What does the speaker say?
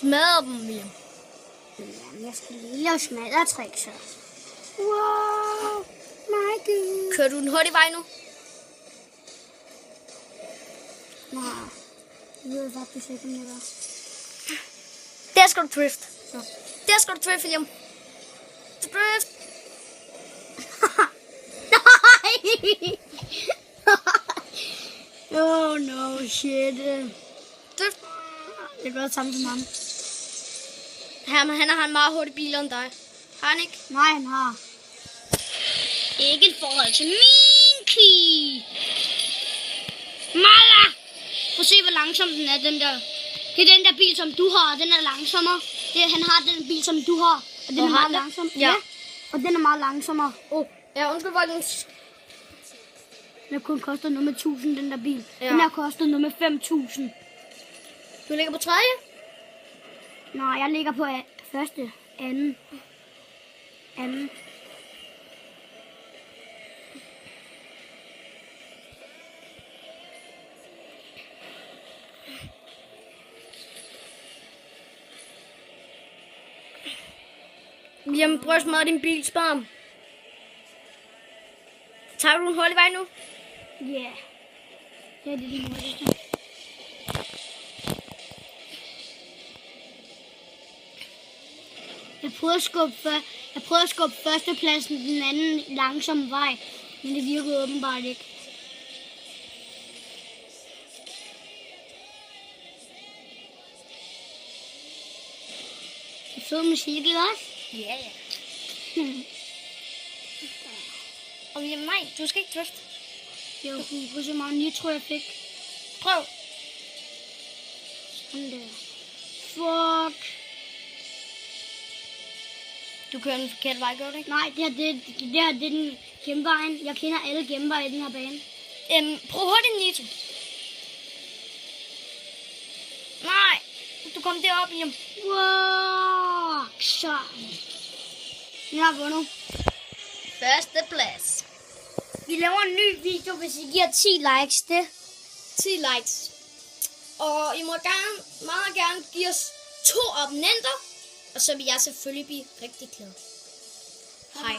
smadre dem, William. Jamen, jeg skal lige lave smadretrik, så. Wow, my god. Kører du den hurtige vej nu? Nej, jeg ved faktisk ikke, om det er. Der skal du drift. Så. Der skal du drift, William. Drift. Oh no, shit. Drift. Det gør det samme som ham. Han har en meget hurtig bil end dig. Har han ikke? Nej, han har. Ikke i forhold til min key. Mala! Prøv at se, hvor langsom den er, den der. Det er den der bil, som du har, og den er langsommere. Han har den bil, som du har, og den er meget langsom. Ja. Og den er meget langsommere. Ja, undskyld, folkens. Den har kun kostet noget med 1000, den der bil. Ja. Den har kostet noget med 5000. Du ligger på tredje? Nej, jeg ligger på første, anden. Jamen, prøv at smadre din bil, Spam. Tager du en hurtig vej nu? Ja. Yeah. Det er det, den hurtigste. Jeg prøvede at skubbe førstepladsen den anden langsomme vej, men det virkede åbenbart ikke. Det er fed musik, ikke også? Ja. Og jamen, nej, du skal ikke drifte. Jo, prøv at se meget nitro jeg fik. Prøv. Sådan der. Fuck. Du kører den forkerte vej, gør du ikke? Nej, det er den genvejen. Jeg kender alle genveje i den her bane. Prøv hurtigt, Nito. Nej, du kom derop, William. Wow, så. Jeg har vundet. Første plads. Vi laver en ny video, hvis I giver 10 likes. Det 10 likes. Og I må meget gerne give os 2 abonnenter. Og så vil jeg selvfølgelig blive rigtig glad. Hej.